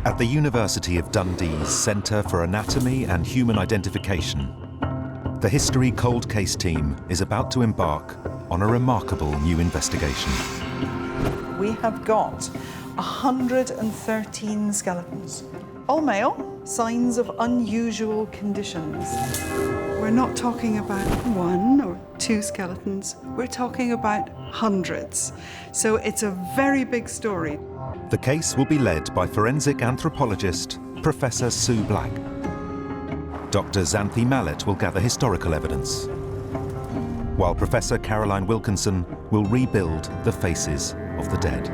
At the University of Dundee's Centre for Anatomy and Human Identification, the History Cold Case team is about to embark on a remarkable new investigation. We have got 113 skeletons, all male, signs of unusual conditions. We're not talking about 1 or 2 skeletons, we're talking about hundreds. So it's a very big story. The case will be led by forensic anthropologist Professor Sue Black. Dr. Xanthi Mallet will gather historical evidence, while Professor Caroline Wilkinson will rebuild the faces of the dead.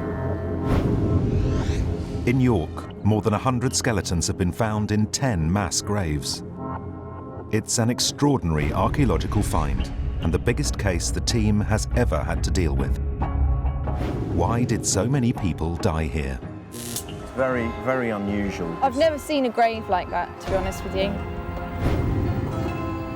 In York, more than 100 skeletons have been found in 10 mass graves. It's an extraordinary archaeological find and the biggest case the team has ever had to deal with. Why did so many people die here? It's very, very unusual. I've never seen a grave like that, to be honest with you.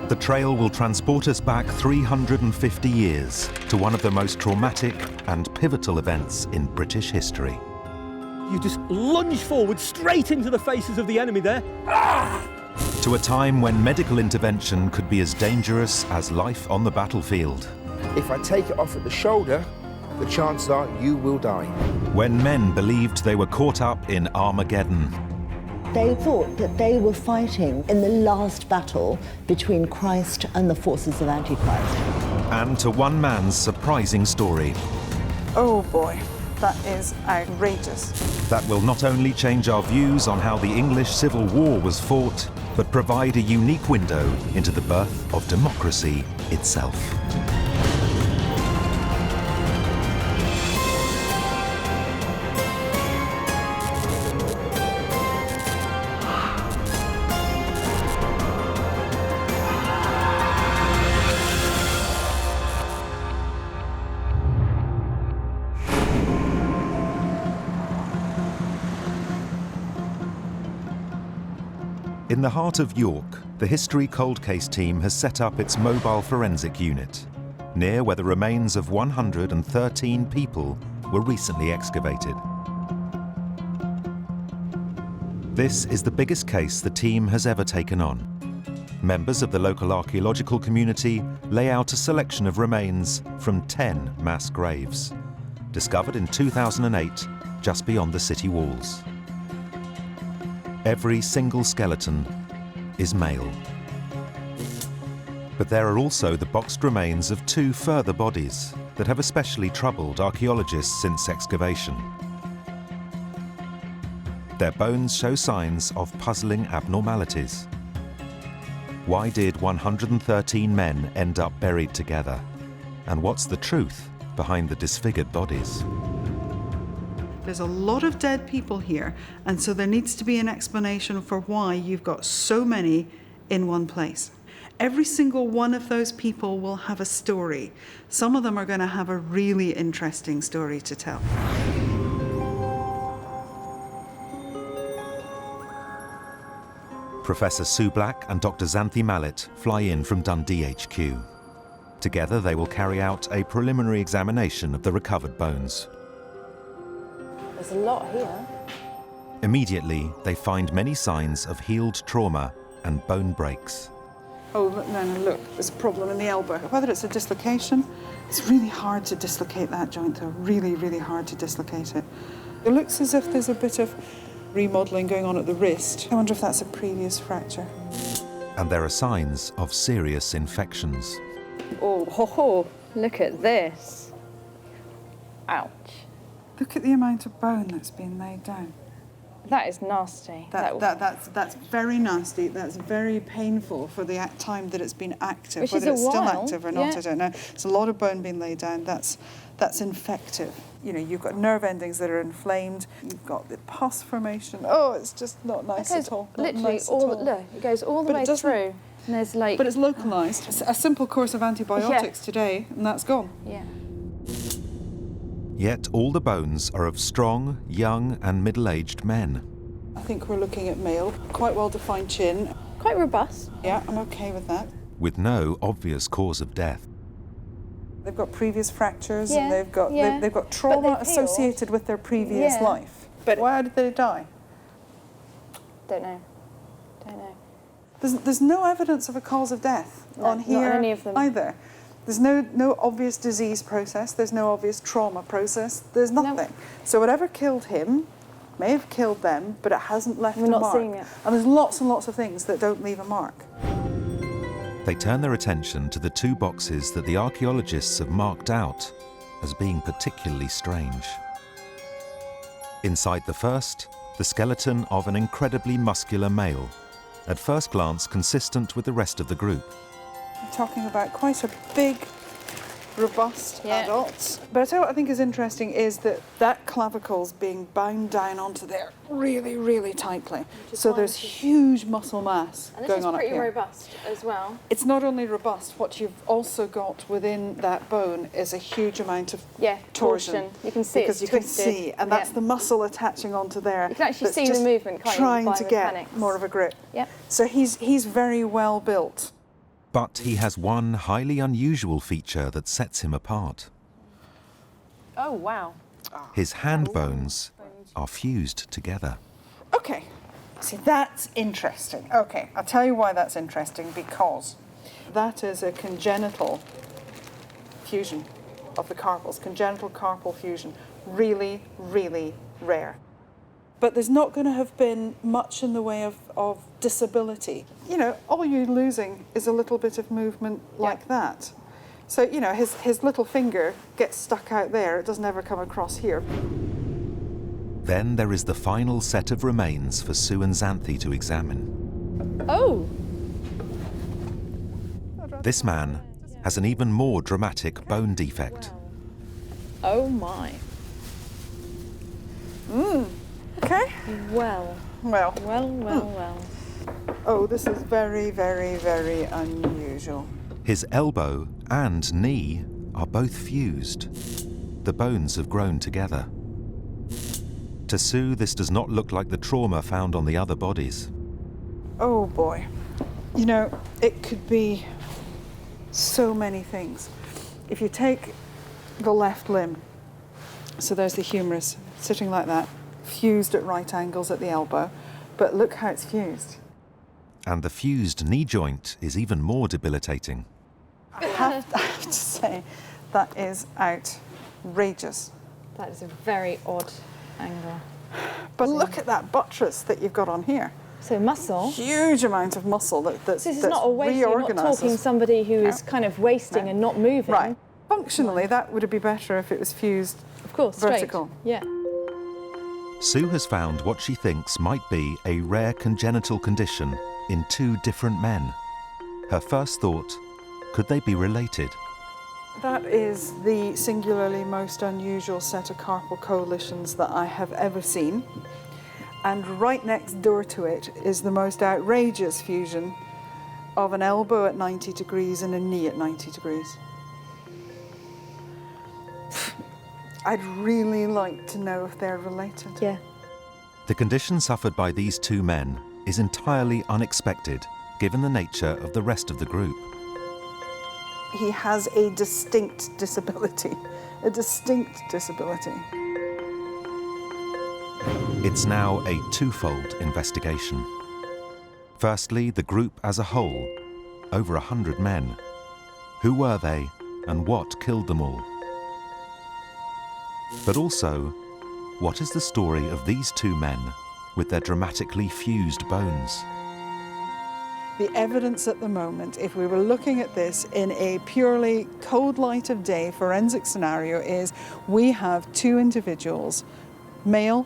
The trail will transport us back 350 years to one of the most traumatic and pivotal events in British history. You just lunge forward straight into the faces of the enemy there. To a time when medical intervention could be as dangerous as life on the battlefield. If I take it off at the shoulder, the chances are you will die. When men believed they were caught up in Armageddon. They thought that they were fighting in the last battle between Christ and the forces of Antichrist. And to one man's surprising story. Oh boy, that is outrageous. That will not only change our views on how the English Civil War was fought, but provide a unique window into the birth of democracy itself. In the heart of York, the History Cold Case team has set up its mobile forensic unit, near where the remains of 113 people were recently excavated. This is the biggest case the team has ever taken on. Members of the local archaeological community lay out a selection of remains from 10 mass graves, discovered in 2008 just beyond the city walls. Every single skeleton is male. But there are also the boxed remains of 2 further bodies that have especially troubled archaeologists since excavation. Their bones show signs of puzzling abnormalities. Why did 113 men end up buried together? And what's the truth behind the disfigured bodies? There's a lot of dead people here, and so there needs to be an explanation for why you've got so many in one place. Every single one of those people will have a story. Some of them are going to have a really interesting story to tell. Professor Sue Black and Dr. Xanthi Mallet fly in from Dundee HQ. Together they will carry out a preliminary examination of the recovered bones. There's a lot here. Immediately, they find many signs of healed trauma and bone breaks. Oh, look, there's a problem in the elbow. Whether it's a dislocation, it's really hard to dislocate that joint, though. Really, really hard to dislocate it. It looks as if there's a bit of remodeling going on at the wrist. I wonder if that's a previous fracture. And there are signs of serious infections. Oh, ho, ho. Look at this. Ouch. Look at the amount of bone that's been laid down. That is nasty. That's very nasty. That's very painful for the time that it's been active. Which Whether is it's a still while, active or not, yeah. I don't know. It's a lot of bone being laid down. That's infective. You know, you've got nerve endings that are inflamed. You've got the pus formation. Oh, it's just not nice at all. Literally, look, it goes all the way through. And there's like. But it's localised. It's a simple course of antibiotics today, and that's gone. Yeah. Yet all the bones are of strong, young and middle-aged men. I think we're looking at male. Quite well-defined chin. Quite robust. Yeah, I'm okay with that. With no obvious cause of death. They've got previous fractures, Yeah, and they've got trauma But they've associated with their previous life. But why did they die? Don't know. Don't know. There's no evidence of a cause of death on here not on any of them. either. There's no obvious disease process. There's no obvious trauma process. There's nothing. So whatever killed him may have killed them, but it hasn't left a mark. We're not seeing it. And there's lots and lots of things that don't leave a mark. They turn their attention to the 2 boxes that the archaeologists have marked out as being particularly strange. Inside the first, the skeleton of an incredibly muscular male, at first glance consistent with the rest of the group. We're talking about quite a big, robust adult. But I tell you what I think is interesting is that clavicle's being bound down onto there really, really tightly. So there's huge muscle mass And going this is on up pretty here. robust as well. It's not only robust, what you've also got within that bone is a huge amount of torsion. You can see because it's you twisted. can see, and that's the muscle attaching onto there. You can actually that's see the just movement, can't you, trying by to get mechanics. more of a grip. Yep. So he's very well built. But he has one highly unusual feature that sets him apart. Oh, wow. His hand bones are fused together. Okay, see, that's interesting. Okay, I'll tell you why that's interesting, because that is a congenital fusion of the carpals, congenital carpal fusion. Really, really rare. But there's not going to have been much in the way of disability. You know, all you're losing is a little bit of movement like that. So, you know, his little finger gets stuck out there. It doesn't ever come across here. Then there is the final set of remains for Sue and Xanthi to examine. Oh! This man has an even more dramatic bone defect. Oh, my. Okay. Well. Well. Well. Oh, this is very, very, very unusual. His elbow and knee are both fused. The bones have grown together. To Sue, this does not look like the trauma found on the other bodies. Oh boy. You know, it could be so many things. If you take the left limb, so there's the humerus sitting like that, fused at right angles at the elbow, but look how it's fused. And the fused knee joint is even more debilitating. I have to say, that is outrageous. That is a very odd angle. But look at that buttress that you've got on here. So muscle. Huge amount of muscle that's So this is not a waste. You're not talking somebody who is kind of wasting and not moving. Right. Functionally, that would be better if it was fused Of course, vertical. Straight. Yeah. Sue has found what she thinks might be a rare congenital condition in 2 different men. Her first thought, could they be related? That is the singularly most unusual set of carpal coalitions that I have ever seen. And right next door to it is the most outrageous fusion of an elbow at 90 degrees and a knee at 90 degrees. I'd really like to know if they're related. Yeah. The condition suffered by these 2 men is entirely unexpected, given the nature of the rest of the group. He has a distinct disability. A distinct disability. It's now a 2-fold investigation. Firstly, the group as a whole, over 100 men. Who were they and what killed them all? But also, what is the story of these 2 men with their dramatically fused bones? The evidence at the moment, if we were looking at this in a purely cold light of day forensic scenario, is we have 2 individuals, male,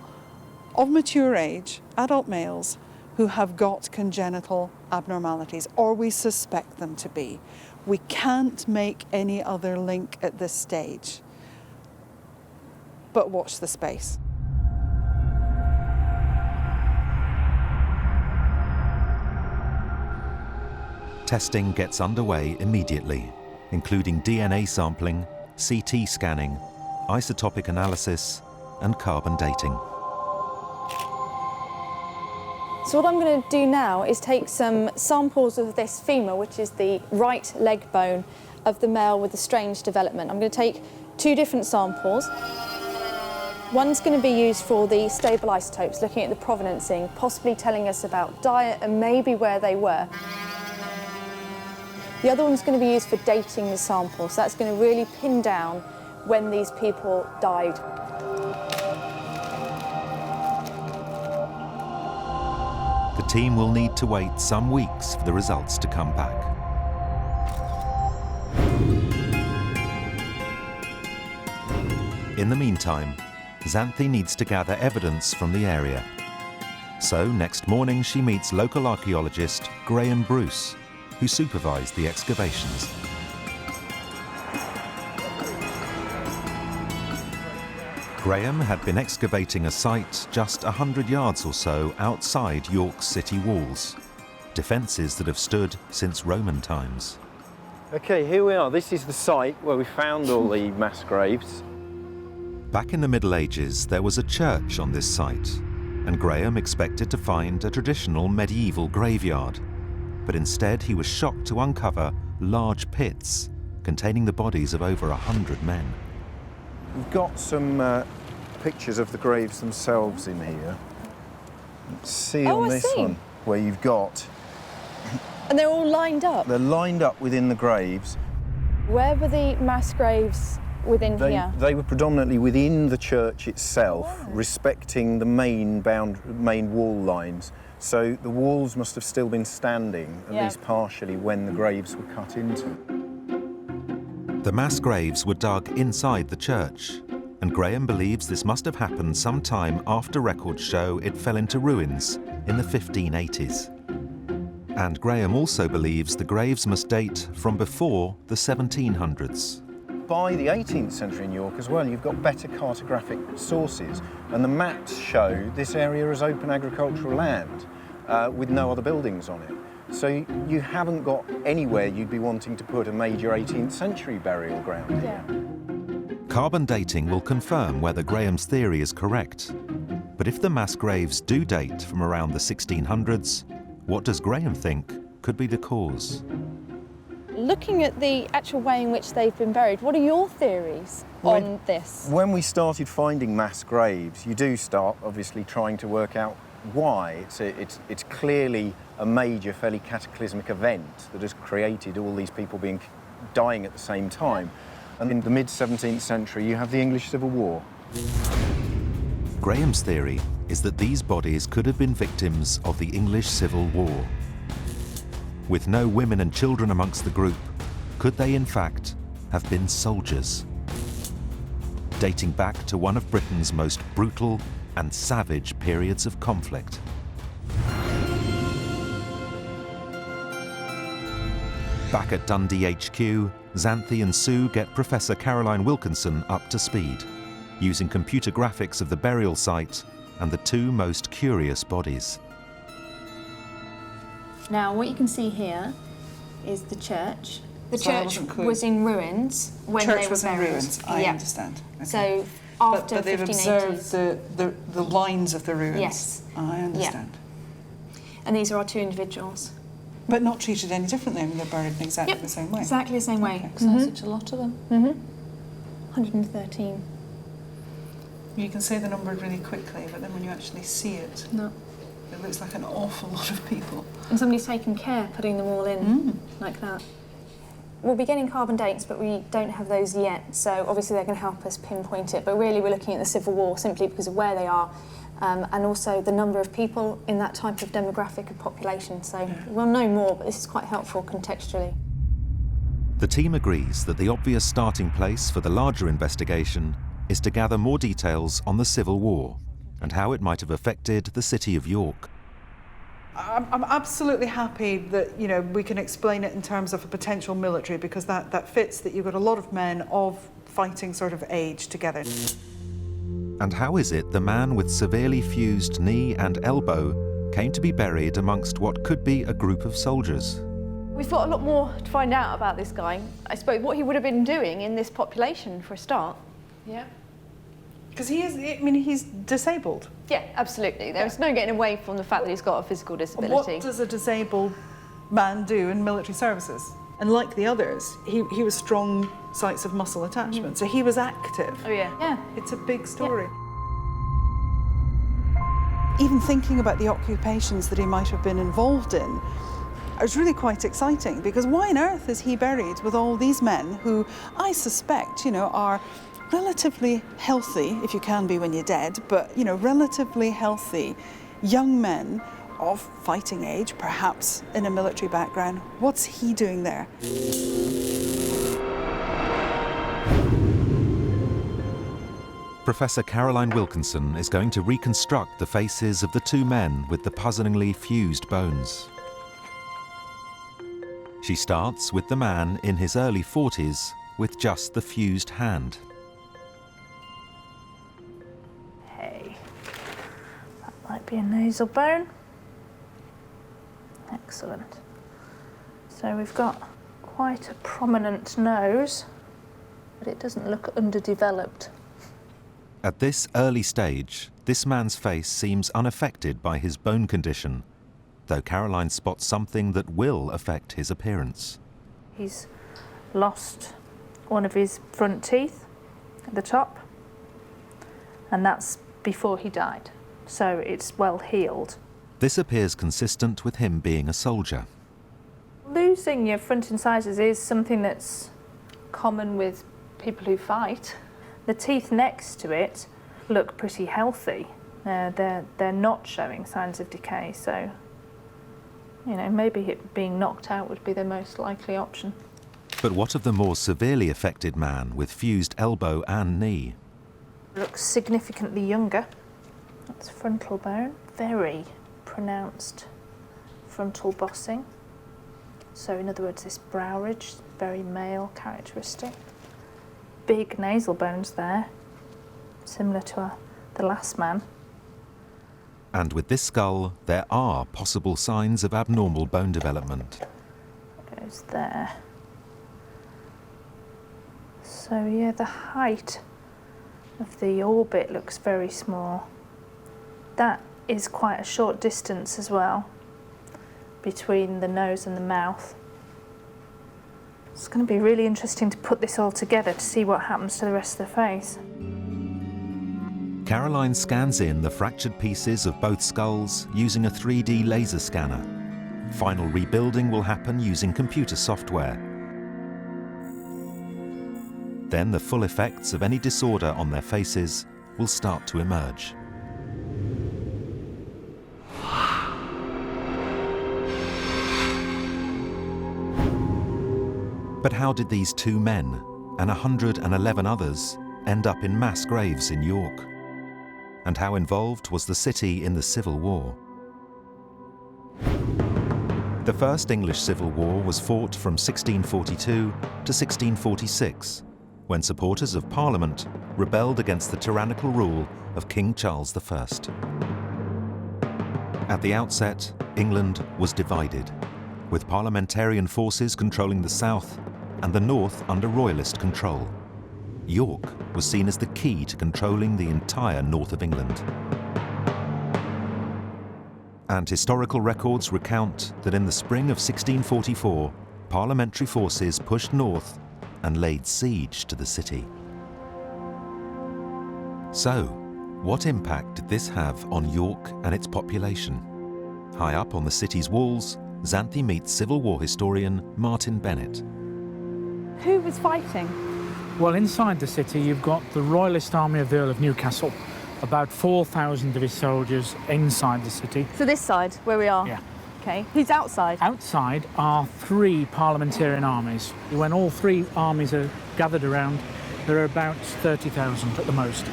of mature age, adult males, who have got congenital abnormalities, or we suspect them to be. We can't make any other link at this stage. But watch the space. Testing gets underway immediately, including DNA sampling, CT scanning, isotopic analysis, and carbon dating. So what I'm going to do now is take some samples of this femur, which is the right leg bone of the male with the strange development. I'm going to take 2 different samples. One's going to be used for the stable isotopes, looking at the provenancing, possibly telling us about diet and maybe where they were. The other one's going to be used for dating the sample, so that's going to really pin down when these people died. The team will need to wait some weeks for the results to come back. In the meantime, Xanthi needs to gather evidence from the area. So next morning she meets local archaeologist Graham Bruce, who supervised the excavations. Graham had been excavating a site just 100 yards or so outside York's city walls, defences that have stood since Roman times. Okay, here we are. This is the site where we found all the mass graves. Back in the Middle Ages, there was a church on this site, and Graham expected to find a traditional medieval graveyard. But instead, he was shocked to uncover large pits containing the bodies of over 100 men. We've got some pictures of the graves themselves in here. Let's see on this one, where you've got... And they're all lined up? They're lined up within the graves. Where were the mass graves within here? They were predominantly within the church itself, respecting the main wall lines. So the walls must have still been standing, at least partially, when the graves were cut into. The mass graves were dug inside the church, and Graham believes this must have happened sometime after records show it fell into ruins in the 1580s. And Graham also believes the graves must date from before the 1700s. By the 18th century in York as well, you've got better cartographic sources, and the maps show this area as open agricultural land with no other buildings on it. So you haven't got anywhere you'd be wanting to put a major 18th century burial ground here. Carbon dating will confirm whether Graham's theory is correct. But if the mass graves do date from around the 1600s, what does Graham think could be the cause? Looking at the actual way in which they've been buried, what are your theories on this? When we started finding mass graves, you do start obviously trying to work out why. It's clearly a major, fairly cataclysmic event that has created all these people dying at the same time. And in the mid-17th century, you have the English Civil War. Graham's theory is that these bodies could have been victims of the English Civil War. With no women and children amongst the group, could they in fact have been soldiers? Dating back to one of Britain's most brutal and savage periods of conflict. Back at Dundee HQ, Xanthi and Sue get Professor Caroline Wilkinson up to speed, using computer graphics of the burial site and the two most curious bodies. Now, what you can see here is the church. The Sorry, I church wasn't clear. was in ruins when Church they were was in buried. ruins, I understand. Okay. So after but they've 1580s. observed the lines of the ruins. Yes. I understand. And these are our two individuals. But not treated any differently. I mean, they're buried in exactly the same way. Exactly the same way. Okay. So such a lot of them. 113. You can say the number really quickly, but then when you actually see it, No. it looks like an awful lot of people. And somebody's taken care putting them all in like that. We'll be getting carbon dates, but we don't have those yet, so obviously they're going to help us pinpoint it. But really we're looking at the Civil War simply because of where they are, and also the number of people in that type of demographic of population. So we'll know more, but this is quite helpful contextually. The team agrees that the obvious starting place for the larger investigation is to gather more details on the Civil War and how it might have affected the city of York. I'm absolutely happy that, you know, we can explain it in terms of a potential military, because that fits, that you've got a lot of men of fighting sort of age together. And how is it the man with severely fused knee and elbow came to be buried amongst what could be a group of soldiers? We've got a lot more to find out about this guy. I suppose what he would have been doing in this population for a start. Yeah. Because he's disabled. Yeah, absolutely. There's no getting away from the fact that he's got a physical disability. What does a disabled man do in military services? And like the others, he was strong sites of muscle attachment, so he was active. Oh yeah. Yeah. It's a big story. even thinking about the occupations that he might have been involved in, it's really quite exciting, because why on earth is he buried with all these men who I suspect, are relatively healthy, if you can be when you're dead, but, relatively healthy young men of fighting age, perhaps in a military background. What's he doing there? Professor Caroline Wilkinson is going to reconstruct the faces of the two men with the puzzlingly fused bones. She starts with the man in his early 40s with just the fused hand. Okay, that might be a nasal bone. Excellent. So we've got quite a prominent nose, but it doesn't look underdeveloped. At this early stage, this man's face seems unaffected by his bone condition, though Caroline spots something that will affect his appearance. He's lost one of his front teeth at the top, and that's before he died, so it's well healed. This appears consistent with him being a soldier. Losing your front incisors is something that's common with people who fight. The teeth next to it look pretty healthy. They're not showing signs of decay, so maybe it being knocked out would be the most likely option. But what of the more severely affected man with fused elbow and knee? Looks significantly younger. That's frontal bone. Very pronounced frontal bossing. So in other words, this brow ridge, very male characteristic. Big nasal bones there, similar to the last man. And with this skull, there are possible signs of abnormal bone development. Goes there. So yeah, the height of the orbit looks very small. That is quite a short distance as well between the nose and the mouth. It's going to be really interesting to put this all together to see what happens to the rest of the face. Caroline scans in the fractured pieces of both skulls using a 3D laser scanner. Final rebuilding will happen using computer software. Then the full effects of any disorder on their faces will start to emerge. But how did these two men and 111 others end up in mass graves in York? And how involved was the city in the Civil War? The First English Civil War was fought from 1642 to 1646, when supporters of Parliament rebelled against the tyrannical rule of King Charles I. At the outset, England was divided, with parliamentarian forces controlling the south and the north under royalist control. York was seen as the key to controlling the entire north of England. And historical records recount that in the spring of 1644, parliamentary forces pushed north and laid siege to the city. So, what impact did this have on York and its population? High up on the city's walls, Xanthi meets Civil War historian Martin Bennett. Who was fighting? Well, inside the city, you've got the Royalist Army of the Earl of Newcastle, about 4,000 of his soldiers inside the city. So this side, where we are? Yeah. Okay. Who's outside? Outside are 3 parliamentarian armies. When all 3 armies are gathered around, there are about 30,000 at the most.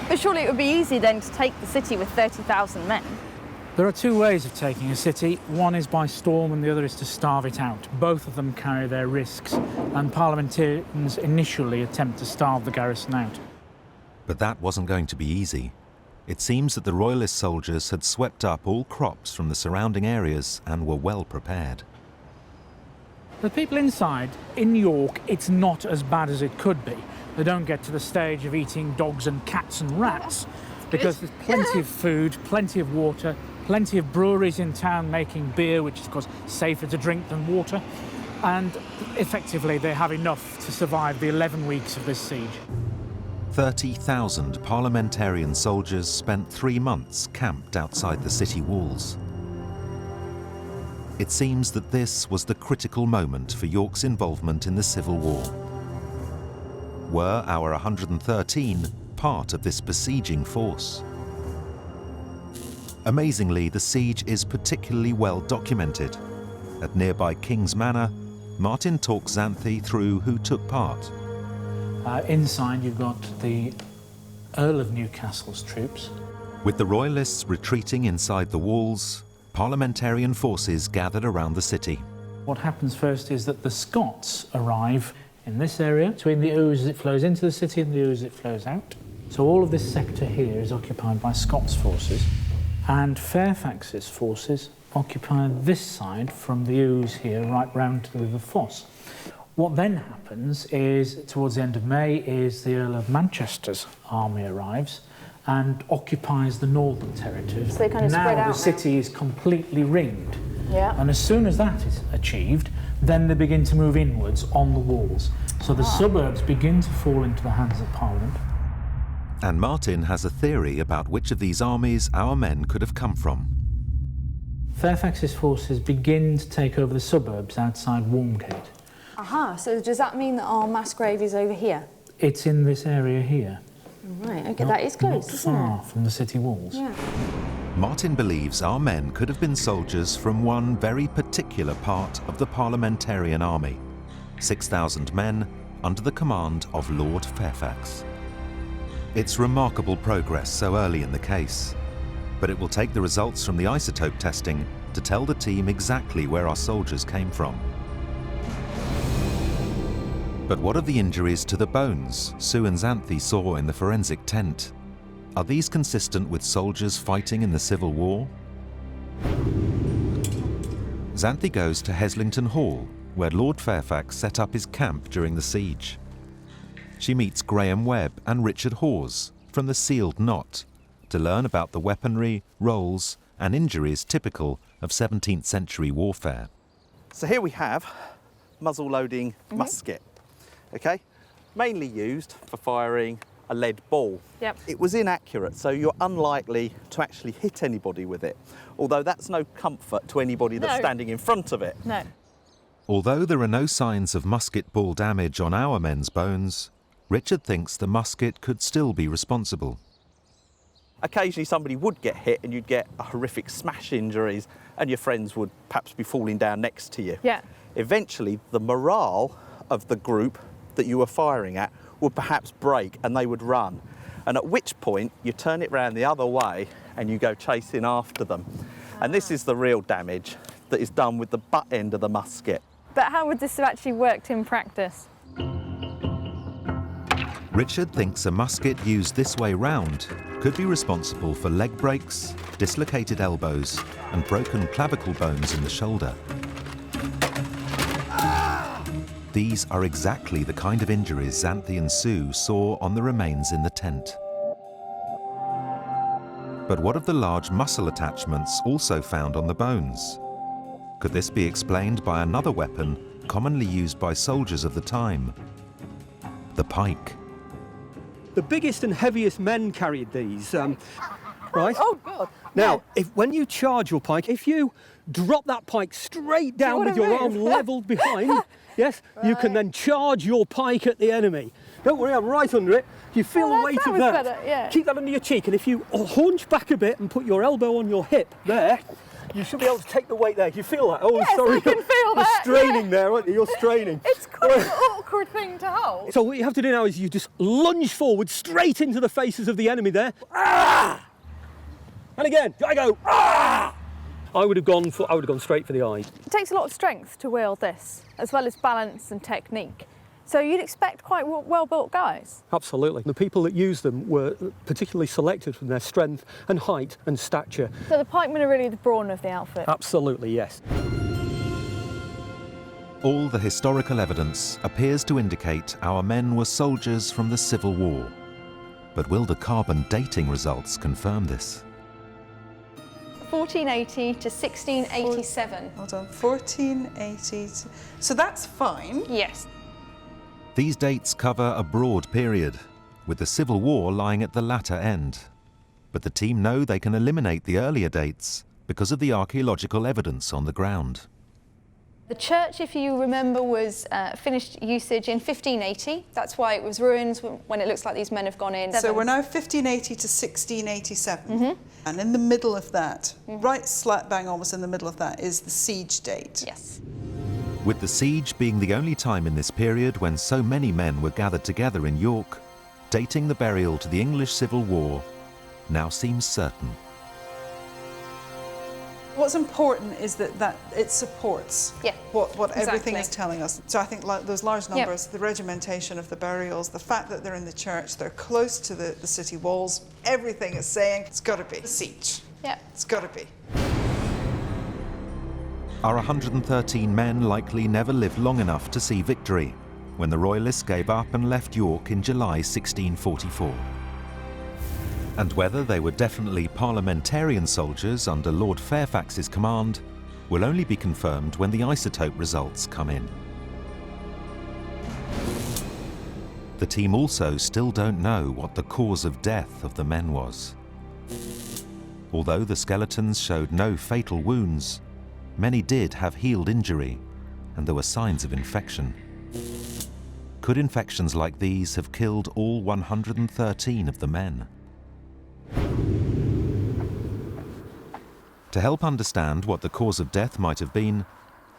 But surely it would be easy then to take the city with 30,000 men. There are 2 ways of taking a city. One is by storm and the other is to starve it out. Both of them carry their risks, and parliamentarians initially attempt to starve the garrison out. But that wasn't going to be easy. It seems that the royalist soldiers had swept up all crops from the surrounding areas and were well prepared. The people inside, in York, it's not as bad as it could be. They don't get to the stage of eating dogs and cats and rats, because there's plenty of food, plenty of water, plenty of breweries in town making beer, which is, of course, safer to drink than water. And effectively, they have enough to survive the 11 weeks of this siege. 30,000 parliamentarian soldiers spent 3 months camped outside the city walls. It seems that this was the critical moment for York's involvement in the Civil War. Were our 113 part of this besieging force? Amazingly, the siege is particularly well documented. At nearby King's Manor, Martin talks Xanthi through who took part. Inside you've got the Earl of Newcastle's troops. With the Royalists retreating inside the walls, parliamentarian forces gathered around the city. What happens first is that the Scots arrive in this area, between the Ouse as it flows into the city and the Ouse as it flows out. So all of this sector here is occupied by Scots forces, and Fairfax's forces occupy this side from the Ouse here right round to the River Foss. What then happens is, towards the end of May, is the Earl of Manchester's army arrives and occupies the northern territory. So they kind of spread out now the city is completely ringed. Yeah. And as soon as that is achieved, then they begin to move inwards on the walls. So the suburbs begin to fall into the hands of Parliament. And Martin has a theory about which of these armies our men could have come from. Fairfax's forces begin to take over the suburbs outside Wormgate. Aha, so does that mean that our mass grave is over here? It's in this area here. Right, okay, that is close, not isn't far it? from the city walls. Yeah. Martin believes our men could have been soldiers from one very particular part of the parliamentarian army. 6,000 men under the command of Lord Fairfax. It's remarkable progress so early in the case, but it will take the results from the isotope testing to tell the team exactly where our soldiers came from. But what of the injuries to the bones Sue and Xanthi saw in the forensic tent? Are these consistent with soldiers fighting in the Civil War? Xanthi goes to Heslington Hall, where Lord Fairfax set up his camp during the siege. She meets Graham Webb and Richard Hawes from the Sealed Knot to learn about the weaponry, roles and injuries typical of 17th century warfare. So here we have muzzle-loading musket, okay? Mainly used for firing a lead ball. Yep. It was inaccurate, so you're unlikely to actually hit anybody with it, although that's no comfort to anybody that's standing in front of it. No. Although there are no signs of musket ball damage on our men's bones, Richard thinks the musket could still be responsible. Occasionally somebody would get hit and you'd get a horrific smash injuries and your friends would perhaps be falling down next to you. Yeah. Eventually, the morale of the group that you were firing at would perhaps break and they would run. And at which point, you turn it round the other way and you go chasing after them. And this is the real damage that is done with the butt end of the musket. But how would this have actually worked in practice? Richard thinks a musket used this way round could be responsible for leg breaks, dislocated elbows and broken clavicle bones in the shoulder. These are exactly the kind of injuries Xanthi and Sue saw on the remains in the tent. But what of the large muscle attachments also found on the bones? Could this be explained by another weapon commonly used by soldiers of the time? The pike. The biggest and heaviest men carried these, right? Oh, God. Now, when you charge your pike, if you drop that pike straight down with your arm levelled behind, yes, you can then charge your pike at the enemy. Don't worry, I'm right under it. You feel the weight of that. Better, yeah. Keep that under your cheek, and if you haunch back a bit and put your elbow on your hip there, you should be able to take the weight there. You feel that? Oh, yes, sorry. I can feel that. You're straining there, aren't you? You're straining. It's quite an awkward thing to hold. So what you have to do now is you just lunge forward straight into the faces of the enemy there. Ah! And again, I go. Ah! I would have gone straight for the eye. It takes a lot of strength to wield this, as well as balance and technique. So you'd expect quite well-built guys. Absolutely. The people that used them were particularly selected from their strength and height and stature. So the pikemen are really the brawn of the outfit. Absolutely, yes. All the historical evidence appears to indicate our men were soldiers from the Civil War. But will the carbon dating results confirm this? 1480 to 1687. Hold on, 1480. So that's fine. Yes. These dates cover a broad period, with the Civil War lying at the latter end. But the team know they can eliminate the earlier dates because of the archaeological evidence on the ground. The church, if you remember, was finished usage in 1580. That's why it was ruined when it looks like these men have gone in. So we're now 1580 to 1687. And in the middle of that, right slap bang almost in the middle of that, is the siege date. Yes. With the siege being the only time in this period when so many men were gathered together in York, dating the burial to the English Civil War now seems certain. What's important is that it supports what everything is telling us. So I think those large numbers, the regimentation of the burials, the fact that they're in the church, they're close to the city walls, everything is saying it's got to be the siege. Yeah. It's got to be. Our 113 men likely never lived long enough to see victory when the Royalists gave up and left York in July 1644. And whether they were definitely parliamentarian soldiers under Lord Fairfax's command will only be confirmed when the isotope results come in. The team also still don't know what the cause of death of the men was. Although the skeletons showed no fatal wounds, many did have healed injury, and there were signs of infection. Could infections like these have killed all 113 of the men? To help understand what the cause of death might have been,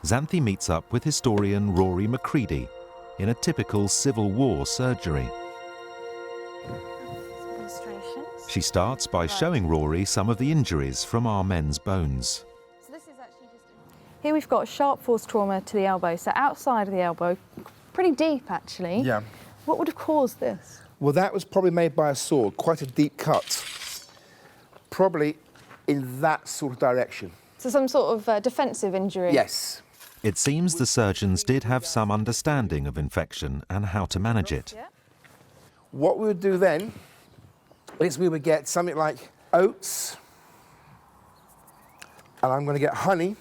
Xanthi meets up with historian Rory Macready in a typical Civil War surgery. She starts by showing Rory some of the injuries from our men's bones. Here we've got sharp force trauma to the elbow, so outside of the elbow, pretty deep actually. Yeah. What would have caused this? Well, that was probably made by a sword, quite a deep cut. Probably in that sort of direction. So some sort of defensive injury? Yes. It seems the surgeons did have some understanding of infection and how to manage it. What we would do then is we would get something like oats, and I'm going to get honey.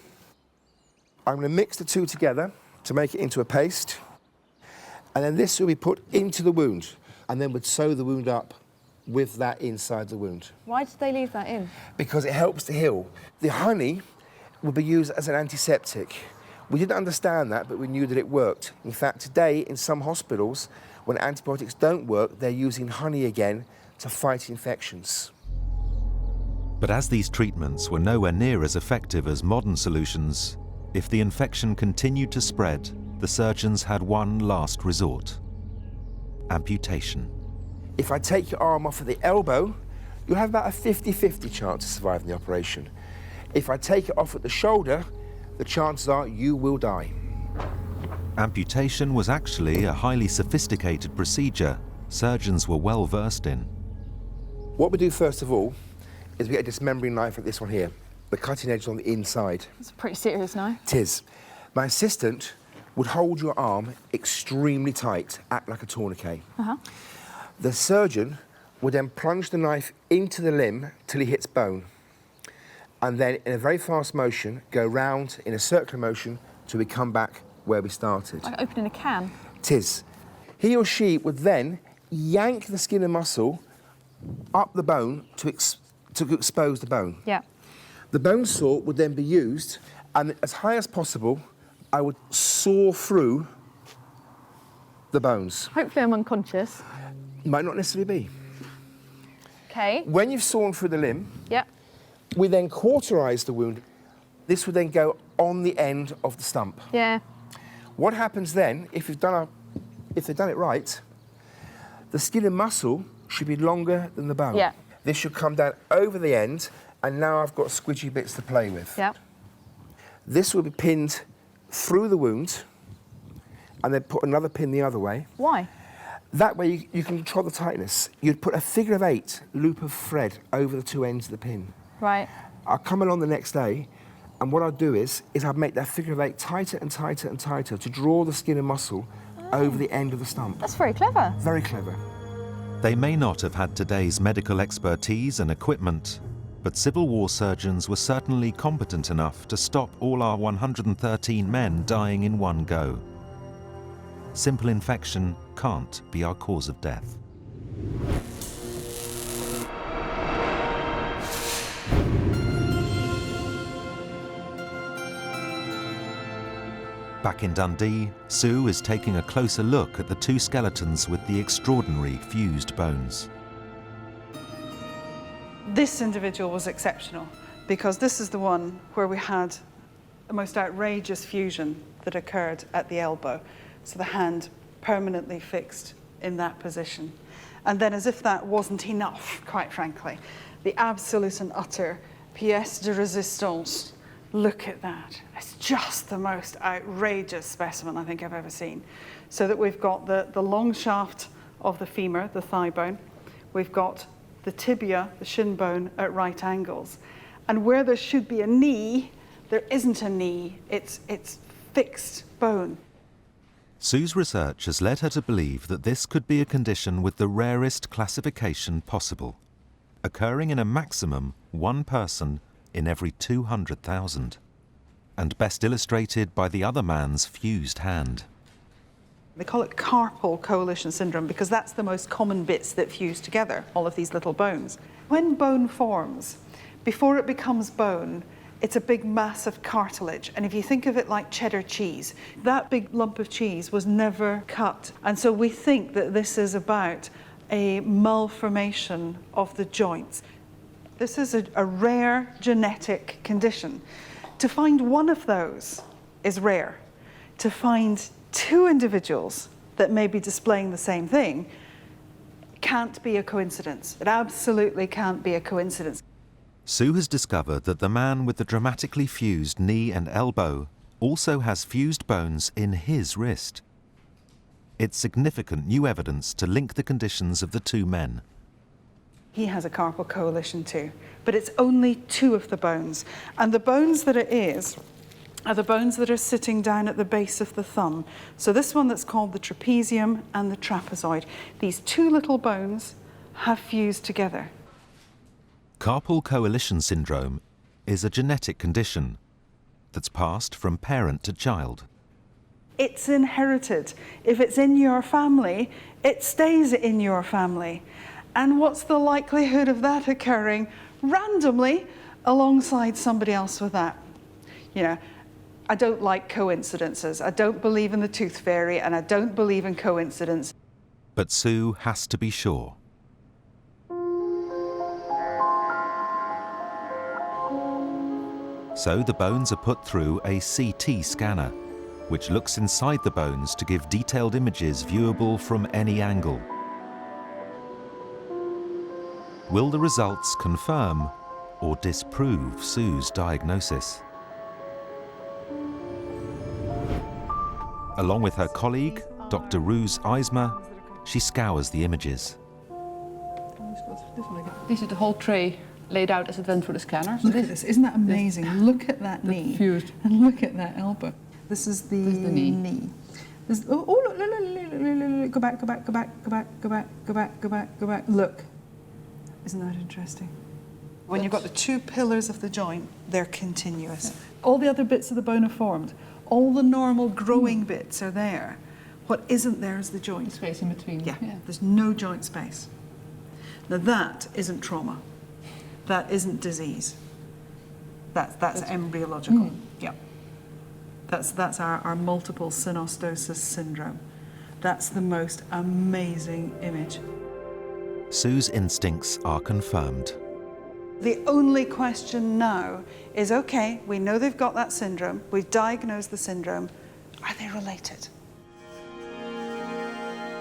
I'm going to mix the two together to make it into a paste, and then this will be put into the wound, and then we'd sew the wound up with that inside the wound. Why did they leave that in? Because it helps to heal. The honey would be used as an antiseptic. We didn't understand that, but we knew that it worked. In fact, today in some hospitals, when antibiotics don't work, they're using honey again to fight infections. But as these treatments were nowhere near as effective as modern solutions, if the infection continued to spread, the surgeons had one last resort: amputation. If I take your arm off at the elbow, you'll have about a 50-50 chance of surviving the operation. If I take it off at the shoulder, the chances are you will die. Amputation was actually a highly sophisticated procedure surgeons were well versed in. What we do first of all is we get a dismembering knife like this one here. The cutting edge is on the inside. It's a pretty serious knife. It is. My assistant would hold your arm extremely tight, act like a tourniquet. The surgeon would then plunge the knife into the limb till he hits bone, and then in a very fast motion go round in a circular motion till we come back where we started. Like opening a can? It is. He or she would then yank the skin and muscle up the bone to expose the bone. Yeah. The bone saw would then be used, and as high as possible, I would saw through the bones. Hopefully I'm unconscious. Might not necessarily be. Okay. When you've sawn through the limb, yeah, we then cauterise the wound. This would then go on the end of the stump. Yeah. What happens then, if they've done it right, the skin and muscle should be longer than the bone. Yeah. This should come down over the end, and now I've got squidgy bits to play with. Yeah. This will be pinned through the wound, and then put another pin the other way. Why? That way you can control the tightness. You'd put a figure of 8 loop of thread over the two ends of the pin. Right. I'll come along the next day, and what I'll do is I'll make that figure of 8 tighter and tighter and tighter to draw the skin and muscle over the end of the stump. That's very clever. Very clever. They may not have had today's medical expertise and equipment, but Civil War surgeons were certainly competent enough to stop all our 113 men dying in one go. Simple infection can't be our cause of death. Back in Dundee, Sue is taking a closer look at the two skeletons with the extraordinary fused bones. This individual was exceptional because this is the one where we had the most outrageous fusion that occurred at the elbow. So the hand permanently fixed in that position. And then, as if that wasn't enough, quite frankly, the absolute and utter pièce de résistance. Look at that. It's just the most outrageous specimen I think I've ever seen. So that we've got the long shaft of the femur, the thigh bone. We've got the tibia, the shin bone, at right angles. And where there should be a knee, there isn't a knee. It's fixed bone. Sue's research has led her to believe that this could be a condition with the rarest classification possible, occurring in a maximum 1 person in every 200,000, and best illustrated by the other man's fused hand. They call it carpal coalition syndrome because that's the most common bits that fuse together, all of these little bones. When bone forms, before it becomes bone, it's a big mass of cartilage. And if you think of it like cheddar cheese, that big lump of cheese was never cut. And so we think that this is about a malformation of the joints. This is a rare genetic condition. To find one of those is rare. To find 2 individuals that may be displaying the same thing can't be a coincidence. It absolutely can't be a coincidence. Sue has discovered that the man with the dramatically fused knee and elbow also has fused bones in his wrist. It's significant new evidence to link the conditions of the 2 men. He has a carpal coalition too, but it's only 2 of the bones. And the bones that it is are the bones that are sitting down at the base of the thumb. So this one that's called the trapezium and the trapezoid. These 2 little bones have fused together. Carpal coalition syndrome is a genetic condition that's passed from parent to child. It's inherited. If it's in your family, it stays in your family. And what's the likelihood of that occurring randomly alongside somebody else with that? You know, I don't like coincidences. I don't believe in the tooth fairy, and I don't believe in coincidence. But Sue has to be sure. So the bones are put through a CT scanner, which looks inside the bones to give detailed images viewable from any angle. Will the results confirm or disprove Sue's diagnosis? Along with her colleague, Dr. Roos Eismer, she scours the images. This is the whole tray laid out as it went through the scanner. Look at this, isn't that amazing? Look at that knee fused. And look at that elbow. This is the knee. This, look, go back, go back, go back, go back, go back, go back, go back, go back. Look, isn't that interesting? When you've got the 2 pillars of the joint, they're continuous. All the other bits of the bone are formed. All the normal growing bits are there. What isn't there is the joint. The space in between. Yeah, there's no joint space. Now that isn't trauma. That isn't disease. That's embryological. Yeah. That's our multiple synostosis syndrome. That's the most amazing image. Sue's instincts are confirmed. The only question now is, okay, we know they've got that syndrome, we've diagnosed the syndrome, are they related?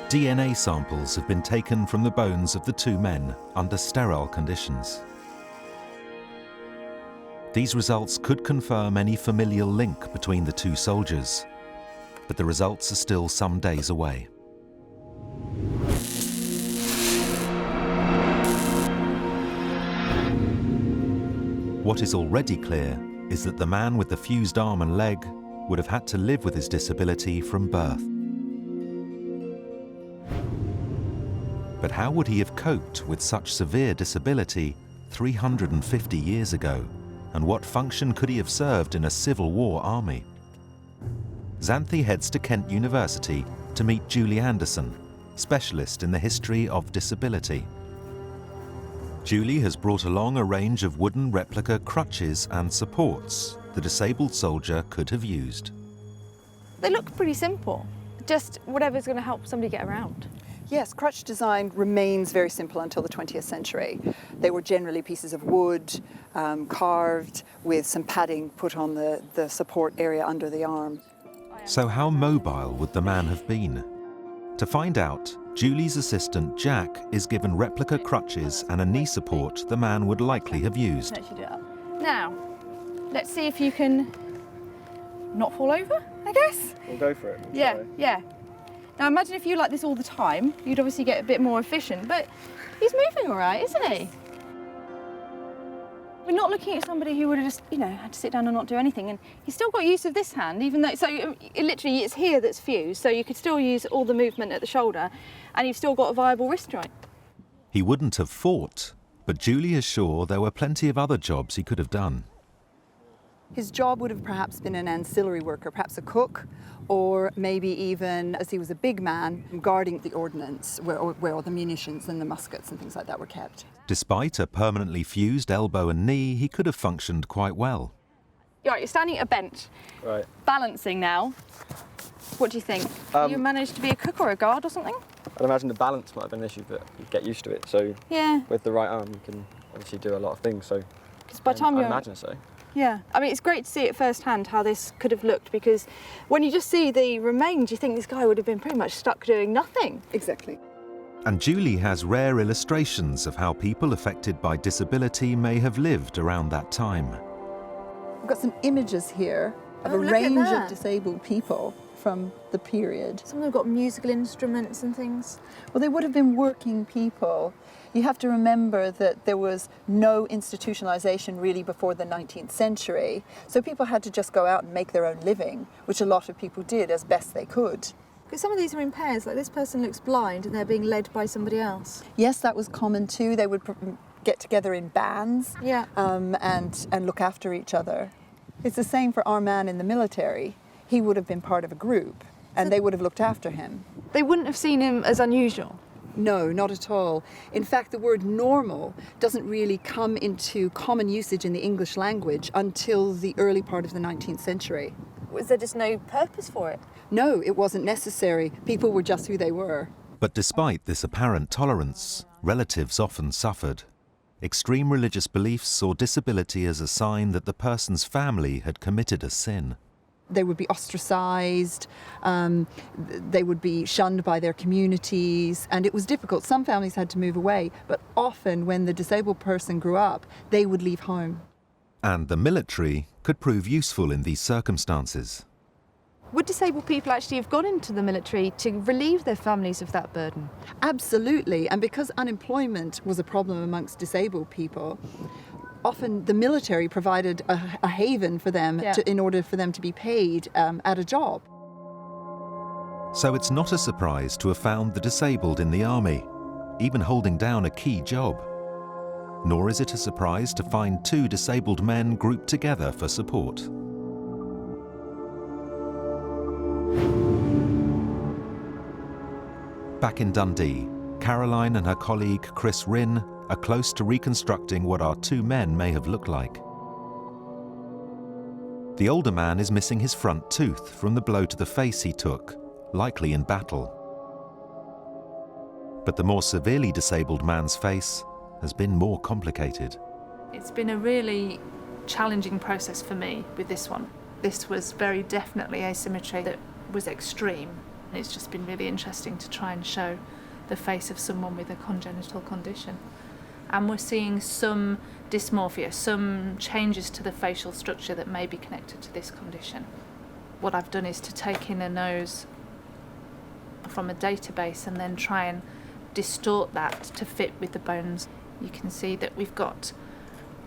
DNA samples have been taken from the bones of the 2 men under sterile conditions. These results could confirm any familial link between the 2 soldiers, but the results are still some days away. What is already clear is that the man with the fused arm and leg would have had to live with his disability from birth. But how would he have coped with such severe disability 350 years ago? And what function could he have served in a Civil War army? Xanthi heads to Kent University to meet Julie Anderson, specialist in the history of disability. Julie has brought along a range of wooden replica crutches and supports the disabled soldier could have used. They look pretty simple, just whatever's going to help somebody get around. Yes, crutch design remains very simple until the 20th century. They were generally pieces of wood, carved with some padding put on the support area under the arm. So how mobile would the man have been? To find out, Julie's assistant Jack is given replica crutches and a knee support the man would likely have used. Now, let's see if you can not fall over, I guess. We'll go for it. Yeah. Now imagine if you like this all the time, you'd obviously get a bit more efficient, but he's moving all right, isn't he? We're not looking at somebody who would have just, had to sit down and not do anything, and he's still got use of this hand, even though, so it's here that's fused, so you could still use all the movement at the shoulder, and you've still got a viable wrist joint. He wouldn't have fought, but Julie is sure there were plenty of other jobs he could have done. His job would have perhaps been an ancillary worker, perhaps a cook, or maybe even, as he was a big man, guarding the ordnance, where all the munitions and the muskets and things like that were kept. Despite a permanently fused elbow and knee, he could have functioned quite well. You're standing at a bench, right, balancing now. What do you think? You managed to be a cook or a guard or something? I'd imagine the balance might have been an issue, but you get used to it. So yeah, with the right arm, you can obviously do a lot of things. So by the time I imagine so. Yeah, I mean, it's great to see it firsthand how this could have looked, because when you just see the remains, you think this guy would have been pretty much stuck doing nothing. Exactly. And Julie has rare illustrations of how people affected by disability may have lived around that time. We've got some images here of a range of disabled people from the period. Some of them have got musical instruments and things. Well, they would have been working people. You have to remember that there was no institutionalization really before the 19th century. So people had to just go out and make their own living, which a lot of people did as best they could. Because some of these are in pairs, like this person looks blind and they're being led by somebody else. Yes, that was common too. They would get together in bands and look after each other. It's the same for our man in the military. He would have been part of a group and they would have looked after him. They wouldn't have seen him as unusual? No, not at all. In fact, the word normal doesn't really come into common usage in the English language until the early part of the 19th century. Was there just no purpose for it? No, it wasn't necessary. People were just who they were. But despite this apparent tolerance, relatives often suffered. Extreme religious beliefs saw disability as a sign that the person's family had committed a sin. They would be ostracized, they would be shunned by their communities, and it was difficult. Some families had to move away, but often when the disabled person grew up, they would leave home. And the military could prove useful in these circumstances. Would disabled people actually have gone into the military to relieve their families of that burden? Absolutely, and because unemployment was a problem amongst disabled people, often the military provided a haven for them in order for them to be paid at a job. So it's not a surprise to have found the disabled in the army, even holding down a key job. Nor is it a surprise to find two disabled men grouped together for support. Back in Dundee, Caroline and her colleague Chris Rinn are close to reconstructing what our two men may have looked like. The older man is missing his front tooth from the blow to the face he took, likely in battle. But the more severely disabled man's face has been more complicated. It's been a really challenging process for me with this one. This was very definitely asymmetry that was extreme. It's just been really interesting to try and show the face of someone with a congenital condition. And we're seeing some dysmorphia, some changes to the facial structure that may be connected to this condition. What I've done is to take in a nose from a database and then try and distort that to fit with the bones. You can see that we've got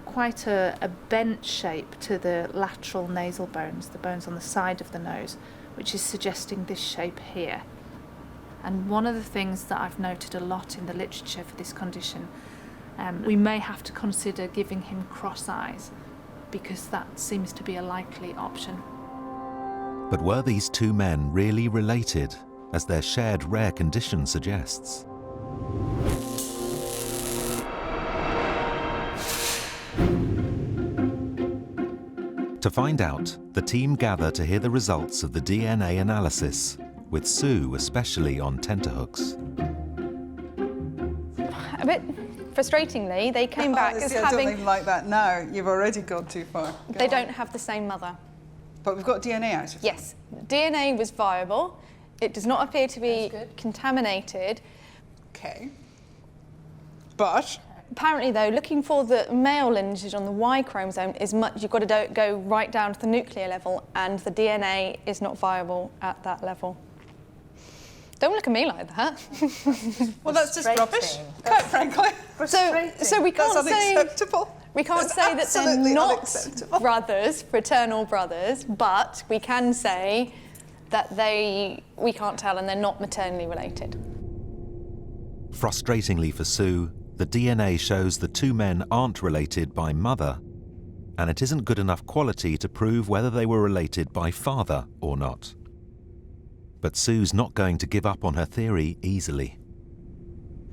quite a bent shape to the lateral nasal bones, the bones on the side of the nose, which is suggesting this shape here. And one of the things that I've noted a lot in the literature for this condition, we may have to consider giving him cross eyes, because that seems to be a likely option. But were these two men really related, as their shared rare condition suggests. To find out, the team gather to hear the results of the DNA analysis, with Sue especially on tenterhooks. A bit frustratingly, they came back as I having... don't even like that now. You've already gone too far. They don't have the same mother. But we've got DNA out of it. Yes, DNA was viable. It does not appear to be contaminated. Okay. But apparently, though, looking for the male lineage on the Y chromosome is much. You've got to go right down to the nuclear level, and the DNA is not viable at that level. Don't look at me like that. Well, that's just rubbish, quite frankly. So we can't that's say unacceptable. we can't That's say that they're absolutely not unacceptable. brothers, fraternal brothers, but we can say that we can't tell, and they're not maternally related. Frustratingly for Sue, the DNA shows the two men aren't related by mother, and it isn't good enough quality to prove whether they were related by father or not. But Sue's not going to give up on her theory easily.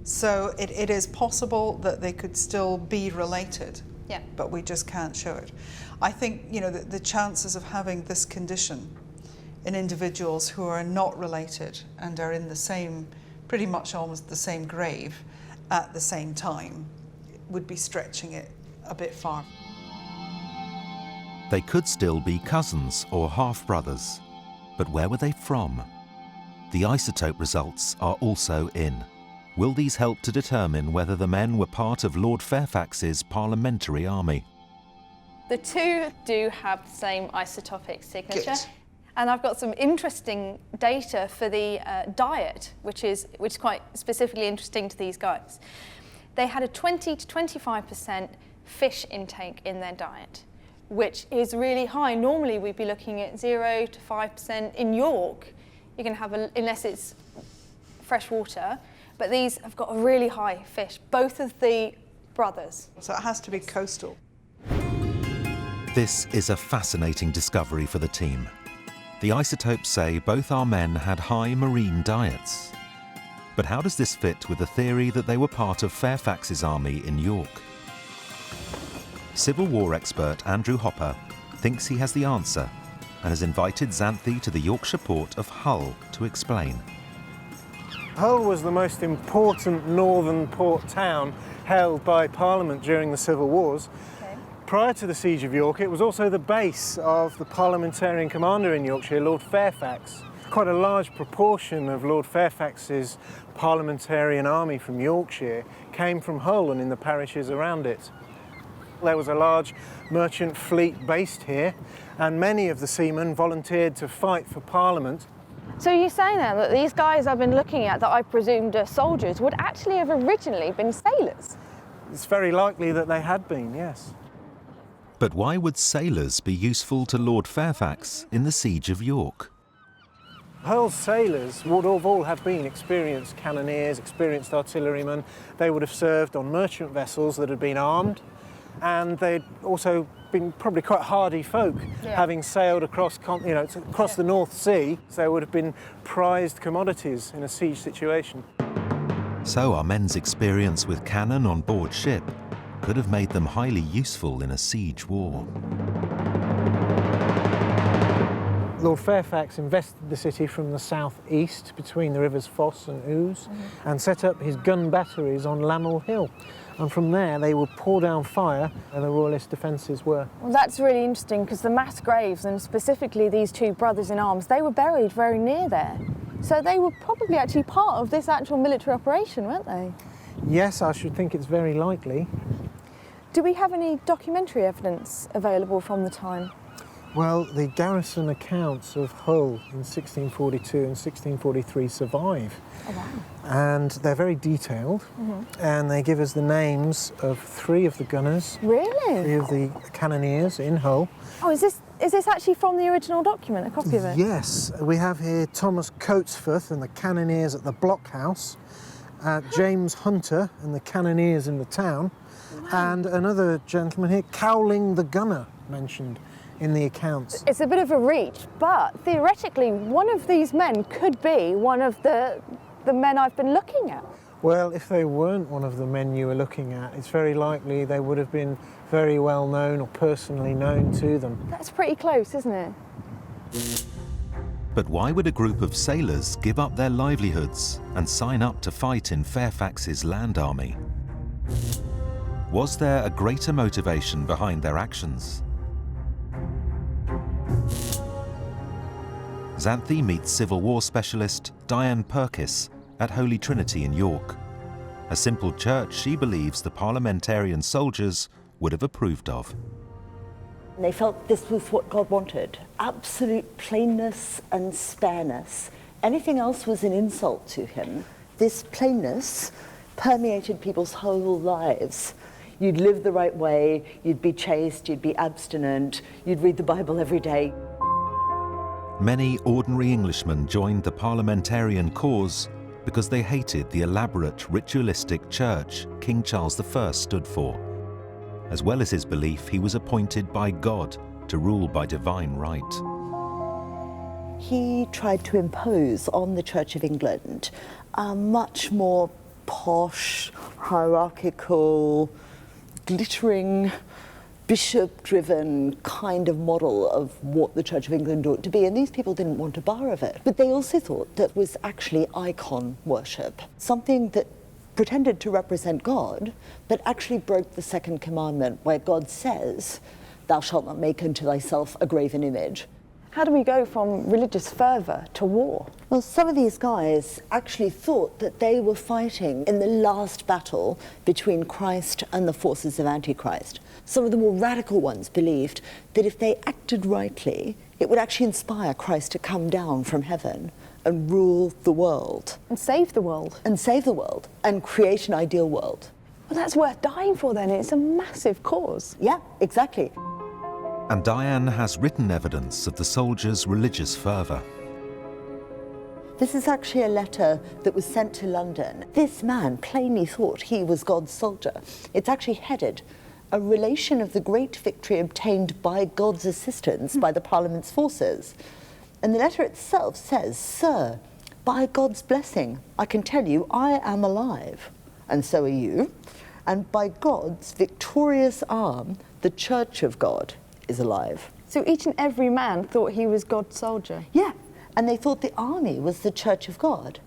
So it is possible that they could still be related, Yeah. but we just can't show it. I think, you know, the chances of having this condition in individuals who are not related and are in the same, pretty much almost the same grave at the same time, would be stretching it a bit far. They could still be cousins or half-brothers, but where were they from? The isotope results are also in. Will these help to determine whether the men were part of Lord Fairfax's parliamentary army? The two do have the same isotopic signature. Good. And I've got some interesting data for the diet, which is quite specifically interesting to these guys. They had a 20 to 25% fish intake in their diet, which is really high. Normally we'd be looking at 0 to 5%. In York, you can have, unless it's fresh water, but these have got a really high fish, both of the brothers. So it has to be coastal. This is a fascinating discovery for the team. The isotopes say both our men had high marine diets. But how does this fit with the theory that they were part of Fairfax's army in York? Civil War expert Andrew Hopper thinks he has the answer and has invited Xanthi to the Yorkshire port of Hull to explain. Hull was the most important northern port town held by Parliament during the Civil Wars. Prior to the Siege of York, it was also the base of the parliamentarian commander in Yorkshire, Lord Fairfax. Quite a large proportion of Lord Fairfax's parliamentarian army from Yorkshire came from Hull and in the parishes around it. There was a large merchant fleet based here, and many of the seamen volunteered to fight for Parliament. So you're saying then that these guys I've been looking at that I presumed are soldiers would actually have originally been sailors? It's very likely that they had been, yes. But why would sailors be useful to Lord Fairfax in the Siege of York? Hull's sailors would all have been experienced cannoneers, experienced artillerymen. They would have served on merchant vessels that had been armed, and they'd also been probably quite hardy folk, having sailed across the North Sea. So they would have been prized commodities in a siege situation. So our men's experience with cannon on board ship could have made them highly useful in a siege war. Lord Fairfax invested the city from the southeast between the rivers Foss and Ouse and set up his gun batteries on Lamel Hill. And from there they would pour down fire and the royalist defences were. Well, that's really interesting because the mass graves, and specifically these two brothers in arms, they were buried very near there. So they were probably actually part of this actual military operation, weren't they? Yes, I should think it's very likely. Do we have any documentary evidence available from the time? Well, the garrison accounts of Hull in 1642 and 1643 survive. Oh, wow. And they're very detailed, and they give us the names of 3 of the gunners, Really? 3 of the cannoneers in Hull. Oh, is this actually from the original document, a copy of it? Yes, we have here Thomas Coatsforth and the cannoneers at the blockhouse, James Hunter and the cannoneers in the town, and another gentleman here, Cowling the gunner. mentioned in the accounts. It's a bit of a reach, but theoretically, one of these men could be one of the men I've been looking at. Well, if they weren't one of the men you were looking at, it's very likely they would have been very well known or personally known to them. That's pretty close, isn't it? But why would a group of sailors give up their livelihoods and sign up to fight in Fairfax's land army? Was there a greater motivation behind their actions? Xanthi meets Civil War specialist Diane Purkis at Holy Trinity in York, a simple church she believes the parliamentarian soldiers would have approved of. They felt this was what God wanted, absolute plainness and spareness. Anything else was an insult to him. This plainness permeated people's whole lives. You'd live the right way, you'd be chaste, you'd be abstinent, you'd read the Bible every day. Many ordinary Englishmen joined the parliamentarian cause because they hated the elaborate ritualistic church King Charles I stood for, as well as his belief he was appointed by God to rule by divine right. He tried to impose on the Church of England a much more posh, hierarchical, glittering, bishop-driven kind of model of what the Church of England ought to be, and these people didn't want a bar of it. But they also thought that was actually icon worship, something that pretended to represent God, but actually broke the second commandment, where God says, "Thou shalt not make unto thyself a graven image." How do we go from religious fervour to war? Well, some of these guys actually thought that they were fighting in the last battle between Christ and the forces of Antichrist. Some of the more radical ones believed that if they acted rightly, it would actually inspire Christ to come down from heaven and rule the world. And save the world. And save the world, and create an ideal world. Well, that's worth dying for then. It's a massive cause. Yeah, exactly. And Diane has written evidence of the soldiers' religious fervour. This is actually a letter that was sent to London. This man plainly thought he was God's soldier. It's actually headed, "A relation of the great victory obtained by God's assistance by the Parliament's forces." And the letter itself says, "Sir, by God's blessing, I can tell you I am alive, and so are you. And by God's victorious arm, the Church of God is alive." So each and every man thought he was God's soldier? Yeah, and they thought the army was the Church of God.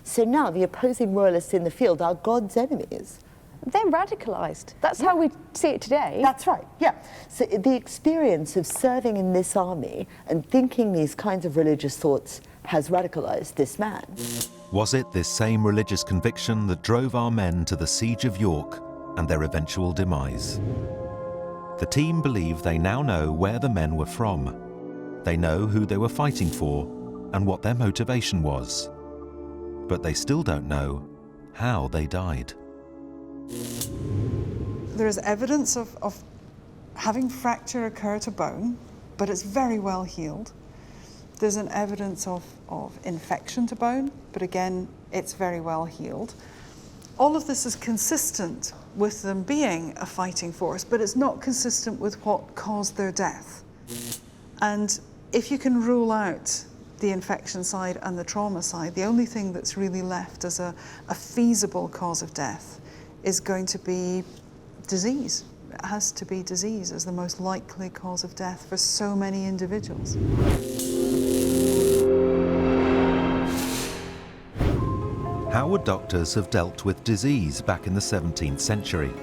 So now the opposing royalists in the field are God's enemies. They're radicalised. That's how we see it today. That's right, yeah. So the experience of serving in this army and thinking these kinds of religious thoughts has radicalised this man. Was it this same religious conviction that drove our men to the Siege of York and their eventual demise? The team believe they now know where the men were from. They know who they were fighting for and what their motivation was. But they still don't know how they died. There is evidence of having fracture occur to bone, but it's very well healed. There's an evidence of infection to bone, but again, it's very well healed. All of this is consistent with them being a fighting force, but it's not consistent with what caused their death. And if you can rule out the infection side and the trauma side, the only thing that's really left as a feasible cause of death is going to be disease. It has to be disease as the most likely cause of death for so many individuals. How would doctors have dealt with disease back in the 17th century?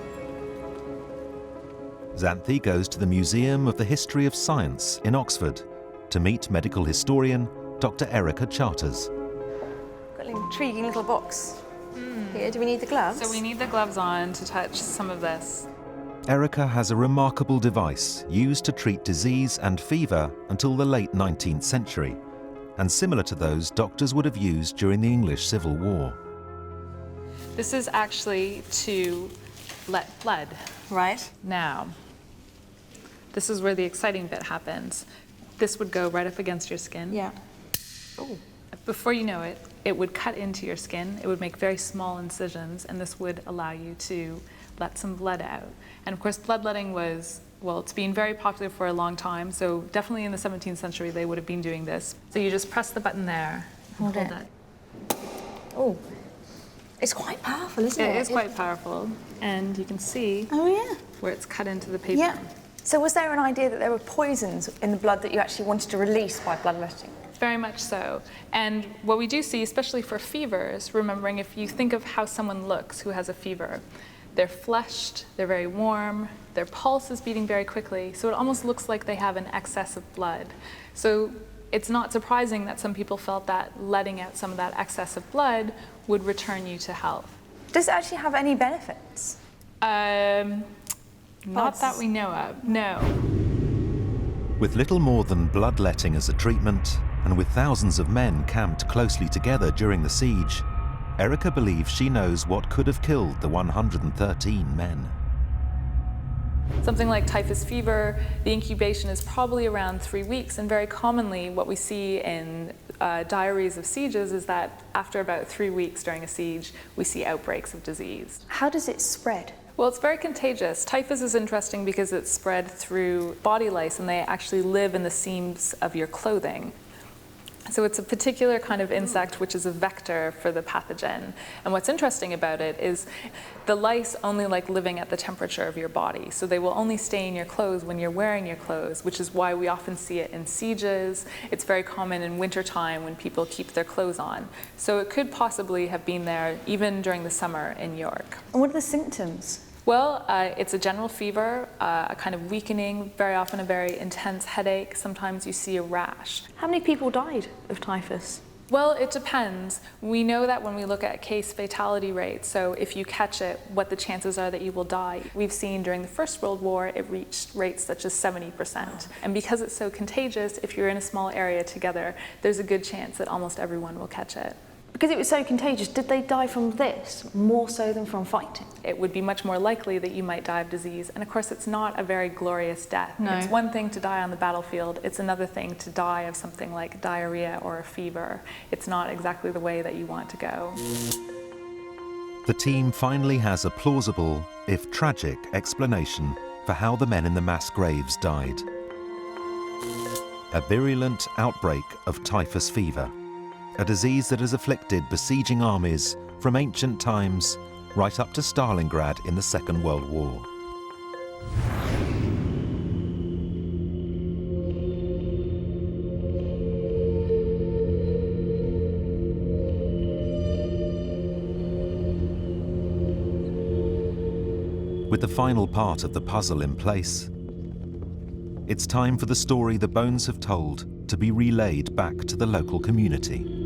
Xanthi goes to the Museum of the History of Science in Oxford to meet medical historian Dr. Erica Charters. Got an intriguing little box here. Do we need the gloves? So we need the gloves on to touch some of this. Erica has a remarkable device used to treat disease and fever until the late 19th century, and similar to those doctors would have used during the English Civil War. This is actually to let blood. Right. Now, this is where the exciting bit happens. This would go right up against your skin. Yeah. Oh. Before you know it, it would cut into your skin. It would make very small incisions, and this would allow you to let some blood out. And of course, bloodletting was Well, it's been very popular for a long time, so definitely in the 17th century they would have been doing this. So you just press the button there and hold it. Oh, it's quite powerful, isn't it? It is quite powerful, and you can see where it's cut into the paper. Yeah. So was there an idea that there were poisons in the blood that you actually wanted to release by bloodletting? Very much so. And what we do see, especially for fevers, remembering if you think of how someone looks who has a fever, they're flushed, they're very warm, their pulse is beating very quickly, so it almost looks like they have an excess of blood. So it's not surprising that some people felt that letting out some of that excess of blood would return you to health. Does it actually have any benefits? Not that we know of, no. With little more than bloodletting as a treatment, and with thousands of men camped closely together during the siege, Erica believes she knows what could have killed the 113 men. Something like typhus fever, the incubation is probably around 3 weeks, and very commonly what we see in diaries of sieges is that after about 3 weeks during a siege, we see outbreaks of disease. How does it spread? Well, it's very contagious. Typhus is interesting because it's spread through body lice, and they actually live in the seams of your clothing. So it's a particular kind of insect which is a vector for the pathogen. And what's interesting about it is the lice only like living at the temperature of your body. So they will only stay in your clothes when you're wearing your clothes, which is why we often see it in sieges. It's very common in wintertime when people keep their clothes on. So it could possibly have been there even during the summer in York. And what are the symptoms? Well, it's a general fever, a kind of weakening, very often a very intense headache. Sometimes you see a rash. How many people died of typhus? Well, it depends. We know that when we look at case fatality rates, so if you catch it, what the chances are that you will die. We've seen during the First World War, it reached rates such as 70%. And because it's so contagious, if you're in a small area together, there's a good chance that almost everyone will catch it. Because it was so contagious, did they die from this more so than from fighting? It would be much more likely that you might die of disease. And of course, it's not a very glorious death. No. It's one thing to die on the battlefield. It's another thing to die of something like diarrhea or a fever. It's not exactly the way that you want to go. The team finally has a plausible, if tragic, explanation for how the men in the mass graves died. A virulent outbreak of typhus fever, a disease that has afflicted besieging armies from ancient times right up to Stalingrad in the Second World War. With the final part of the puzzle in place, it's time for the story the bones have told to be relayed back to the local community.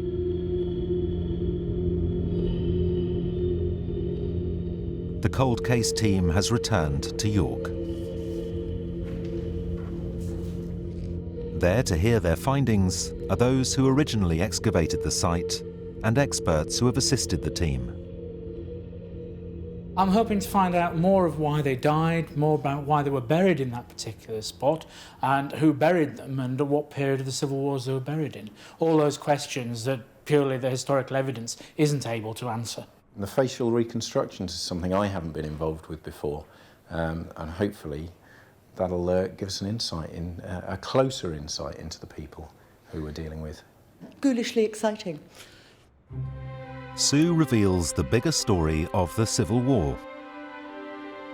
The cold case team has returned to York. There to hear their findings are those who originally excavated the site and experts who have assisted the team. I'm hoping to find out more of why they died, more about why they were buried in that particular spot, and who buried them and at what period of the Civil Wars they were buried in. All those questions that purely the historical evidence isn't able to answer. The facial reconstructions is something I haven't been involved with before, and hopefully that'll give us an insight, a closer insight into the people who we're dealing with. Ghoulishly exciting. Sue reveals the bigger story of the Civil War.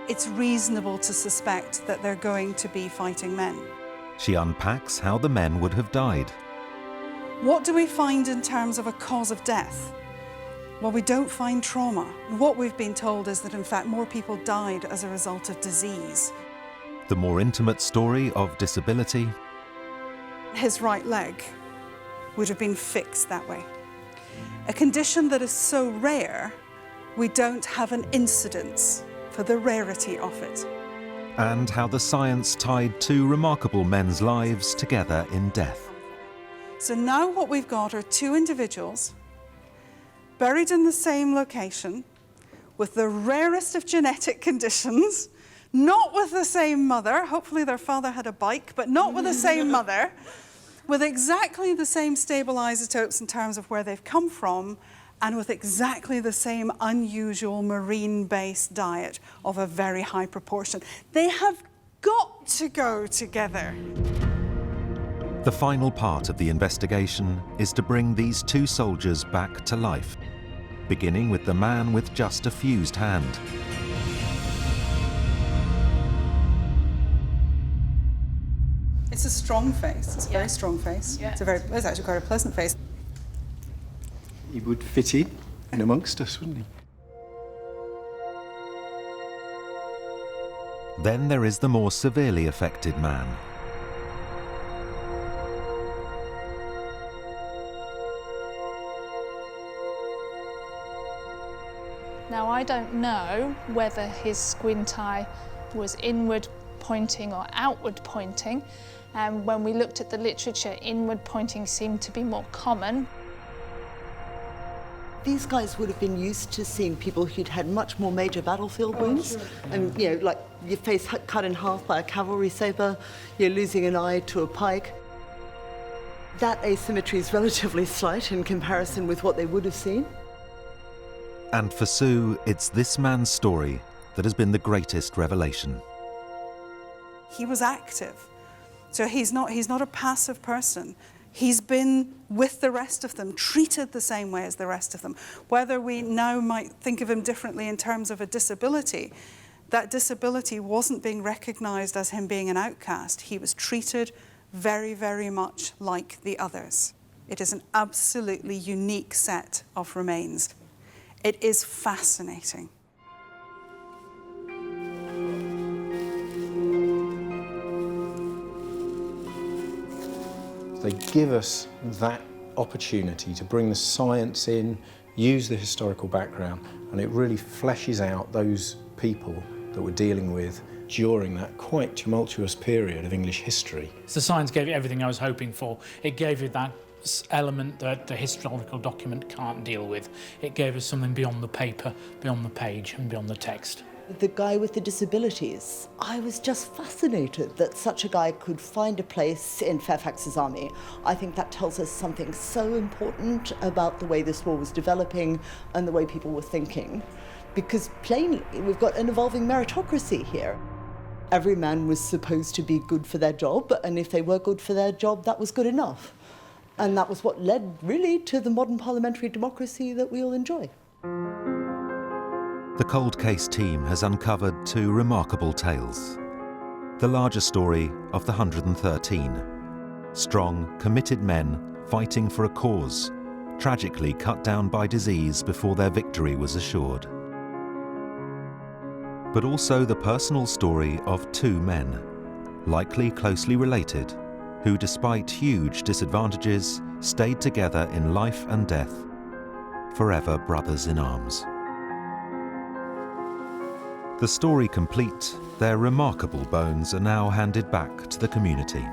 It's reasonable to suspect that they're going to be fighting men. She unpacks how the men would have died. What do we find in terms of a cause of death? Well, we don't find trauma. What we've been told is that, in fact, more people died as a result of disease. The more intimate story of disability. His right leg would have been fixed that way. A condition that is so rare, we don't have an incidence for the rarity of it. And how the science tied two remarkable men's lives together in death. So now what we've got are two individuals buried in the same location with the rarest of genetic conditions, not with the same mother. Hopefully their father had a bike, but not with the same mother, with exactly the same stable isotopes in terms of where they've come from, and with exactly the same unusual marine-based diet of a very high proportion. They have got to go together. The final part of the investigation is to bring these two soldiers back to life, beginning with the man with just a fused hand. It's a strong face. It's a very strong face. Yeah. It's actually quite a pleasant face. He would fit in amongst us, wouldn't he? Then there is the more severely affected man. Now, I don't know whether his squint eye was inward pointing or outward pointing. When we looked at the literature, inward pointing seemed to be more common. These guys would have been used to seeing people who'd had much more major battlefield wounds. Sure. And, you know, like your face cut in half by a cavalry sabre, you're losing an eye to a pike. That asymmetry is relatively slight in comparison with what they would have seen. And for Sue, it's this man's story that has been the greatest revelation. He was active. So he's not a passive person. He's been with the rest of them, treated the same way as the rest of them. Whether we now might think of him differently in terms of a disability, that disability wasn't being recognised as him being an outcast. He was treated very, very much like the others. It is an absolutely unique set of remains. It is fascinating. They give us that opportunity to bring the science in, use the historical background, and it really fleshes out those people that we're dealing with during that quite tumultuous period of English history. So science gave you everything I was hoping for. It gave you that element that the historical document can't deal with. It gave us something beyond the paper, beyond the page, and beyond the text. The guy with the disabilities, I was just fascinated that such a guy could find a place in Fairfax's army. I think that tells us something so important about the way this war was developing and the way people were thinking. Because plainly, we've got an evolving meritocracy here. Every man was supposed to be good for their job, and if they were good for their job, that was good enough. And that was what led, really, to the modern parliamentary democracy that we all enjoy. The Cold Case team has uncovered two remarkable tales. The larger story of the 113. Strong, committed men fighting for a cause, tragically cut down by disease before their victory was assured. But also the personal story of two men, likely closely related, who despite huge disadvantages stayed together in life and death, forever brothers in arms. The story complete, their remarkable bones are now handed back to the community.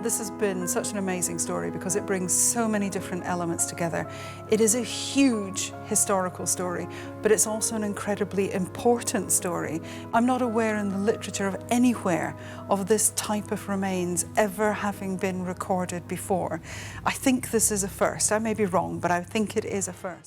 This has been such an amazing story because it brings so many different elements together. It is a huge historical story, but it's also an incredibly important story. I'm not aware in the literature of anywhere of this type of remains ever having been recorded before. I think this is a first. I may be wrong, but I think it is a first.